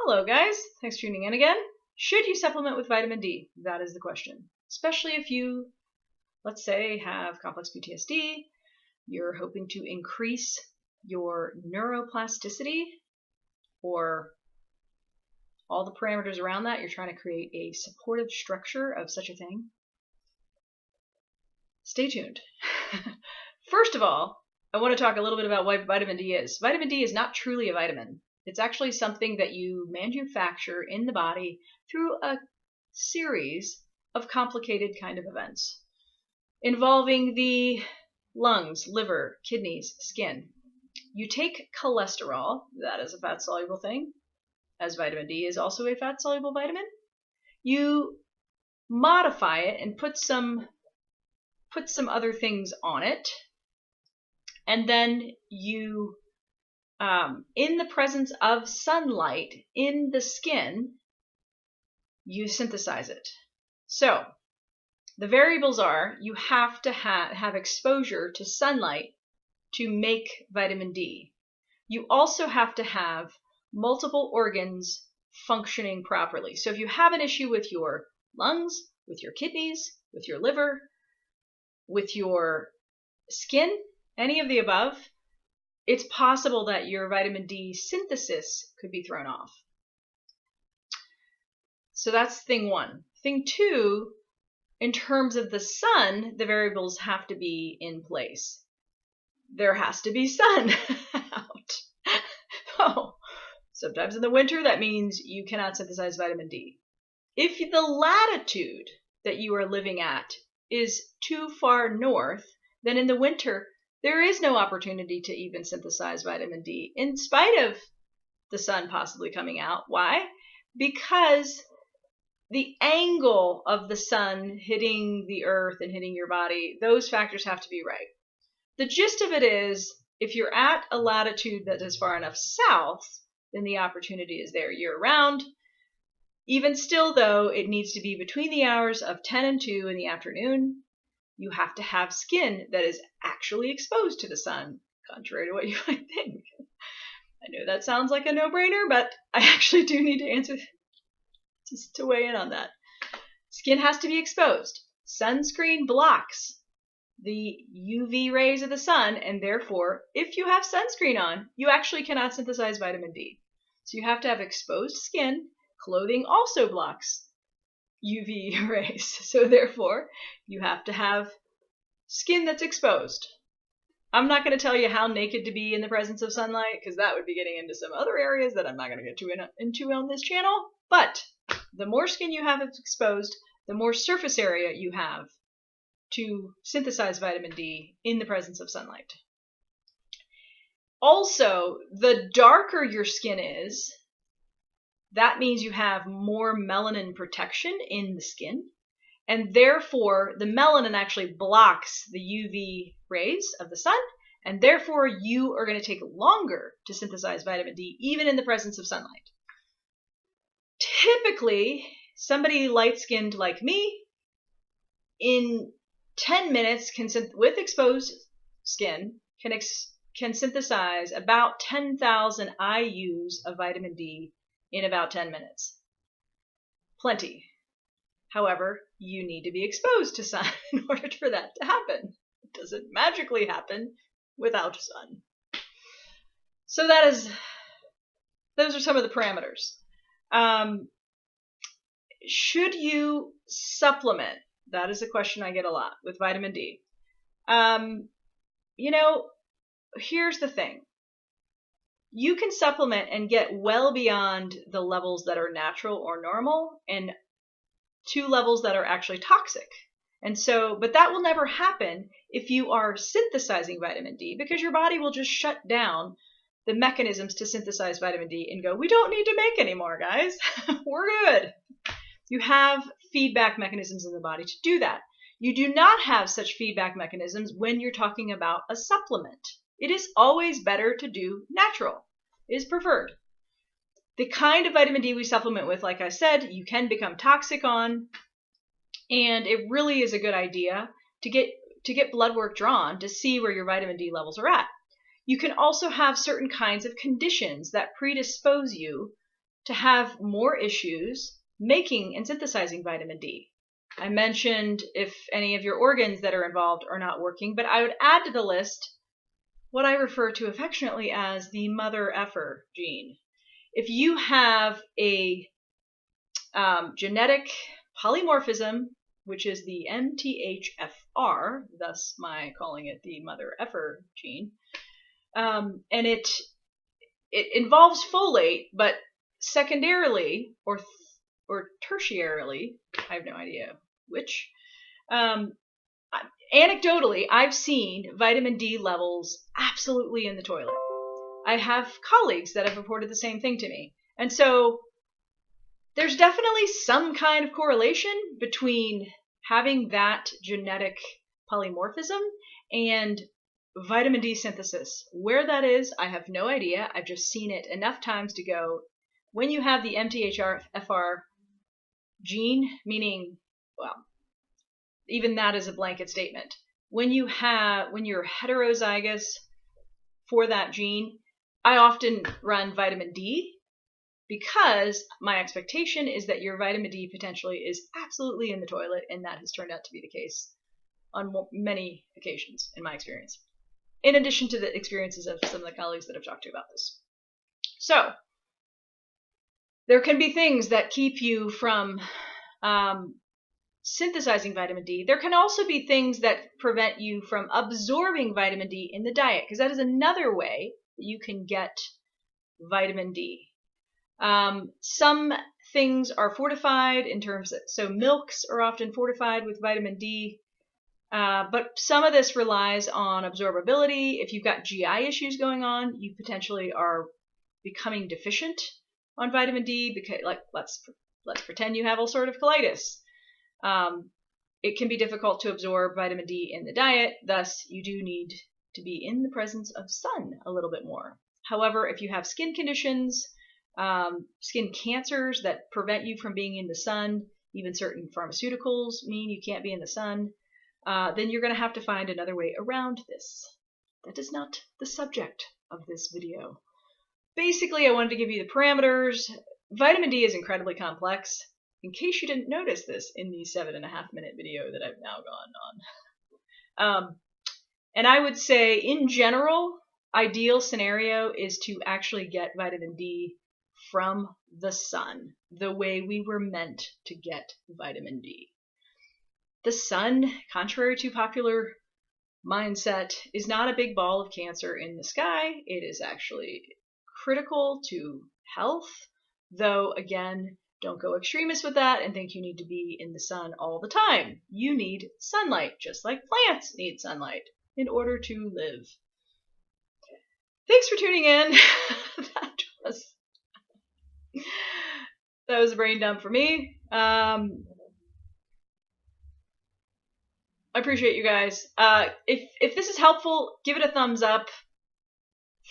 Hello guys, thanks for tuning in again. Should you supplement with vitamin D? That is the question. Especially if you, let's say, have complex PTSD, you're hoping to increase your neuroplasticity or all the parameters around that. You're trying to create a supportive structure of such a thing. Stay tuned. First of all, I want to talk a little bit about what vitamin D is. Vitamin D is not truly a vitamin. It's actually something that you manufacture in the body through a series of complicated kind of events involving the lungs, liver, kidneys, skin. You take cholesterol, that is a fat-soluble thing, as vitamin D is also a fat-soluble vitamin. You modify it and put some other things on it, and then you in the presence of sunlight in the skin, you synthesize it. So the variables are you have to have exposure to sunlight to make vitamin D. You also have to have multiple organs functioning properly. So if you have an issue with your lungs, with your kidneys, with your liver, with your skin, any of the above, it's possible that your vitamin D synthesis could be thrown off. So that's thing one. Thing two, in terms of the sun, the variables have to be in place. There has to be sun out. Oh, sometimes in the winter, that means you cannot synthesize vitamin D. If the latitude that you are living at is too far north, then in the winter, there is no opportunity to even synthesize vitamin D, in spite of the sun possibly coming out. Why? Because the angle of the sun hitting the earth and hitting your body, those factors have to be right. The gist of it is, if you're at a latitude that is far enough south, then the opportunity is there year-round. Even still, though, it needs to be between the hours of 10 and 2 in the afternoon. You have to have skin that is actually exposed to the sun, contrary to what you might think. I know that sounds like a no-brainer, but I actually do need to answer, just to weigh in on that. Skin has to be exposed. Sunscreen blocks the UV rays of the sun, and therefore, if you have sunscreen on, you actually cannot synthesize vitamin D. So you have to have exposed skin. Clothing also blocks UV rays, so therefore you have to have skin that's exposed. I'm not going to tell you how naked to be in the presence of sunlight, because that would be getting into some other areas that I'm not going to get into on this channel, but the more skin you have exposed, the more surface area you have to synthesize vitamin D in the presence of sunlight. Also, the darker your skin is, that means you have more melanin protection in the skin, and therefore the melanin actually blocks the UV rays of the sun, and therefore you are going to take longer to synthesize vitamin D, even in the presence of sunlight. Typically, somebody light-skinned like me, in 10 minutes, with exposed skin, can synthesize about 10,000 IUs of vitamin D in about 10 minutes. Plenty. However, you need to be exposed to sun in order for that to happen. It doesn't magically happen without sun. So those are some of the parameters. Should you supplement? That is a question I get a lot with vitamin D. Here's the thing. You can supplement and get well beyond the levels that are natural or normal and to levels that are actually toxic. But that will never happen if you are synthesizing vitamin D, because your body will just shut down the mechanisms to synthesize vitamin D and go, we don't need to make any more, guys. We're good. You have feedback mechanisms in the body to do that. You do not have such feedback mechanisms when you're talking about a supplement. It is always better to do natural. It is preferred. The kind of vitamin D we supplement with, like I said, you can become toxic on, and it really is a good idea to get blood work drawn to see where your vitamin D levels are at. You can also have certain kinds of conditions that predispose you to have more issues making and synthesizing vitamin D. I mentioned if any of your organs that are involved are not working, but I would add to the list what I refer to affectionately as the mother effer gene. If you have a genetic polymorphism, which is the MTHFR, thus my calling it the mother effer gene, and it involves folate, but secondarily or tertiarily, I have no idea which, anecdotally, I've seen vitamin D levels absolutely in the toilet. I have colleagues that have reported the same thing to me. And so there's definitely some kind of correlation between having that genetic polymorphism and vitamin D synthesis. Where that is, I have no idea. I've just seen it enough times to go, when you have the MTHFR gene, meaning, well, even that is a blanket statement. When you're heterozygous for that gene, I often run vitamin D because my expectation is that your vitamin D potentially is absolutely in the toilet, and that has turned out to be the case on many occasions in my experience, in addition to the experiences of some of the colleagues that I've talked to about this. So there can be things that keep you from synthesizing vitamin D. There can also be things that prevent you from absorbing vitamin D in the diet, because that is another way that you can get vitamin D. Some things are fortified in terms of, so milks are often fortified with vitamin D, but some of this relies on absorbability. If you've got GI issues going on, you potentially are becoming deficient on vitamin D, because, like, let's pretend you have ulcerative colitis. It can be difficult to absorb vitamin D in the diet, thus you do need to be in the presence of sun a little bit more. However, if you have skin conditions, skin cancers that prevent you from being in the sun, even certain pharmaceuticals mean you can't be in the sun, then you're going to have to find another way around this. That is not the subject of this video. Basically, I wanted to give you the parameters. Vitamin D is incredibly complex, in case you didn't notice this in the 7.5-minute video that I've now gone on. And I would say, in general, ideal scenario is to actually get vitamin D from the sun, the way we were meant to get vitamin D. The sun, contrary to popular mindset, is not a big ball of cancer in the sky. It is actually critical to health, though, again, don't go extremist with that and think you need to be in the sun all the time. You need sunlight, just like plants need sunlight in order to live. Thanks for tuning in. That was a brain dump for me. I appreciate you guys. If this is helpful, give it a thumbs up.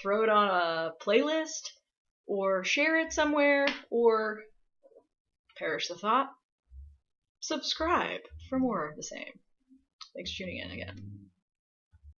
Throw it on a playlist, or share it somewhere, or perish the thought. Subscribe for more of the same. Thanks for tuning in again.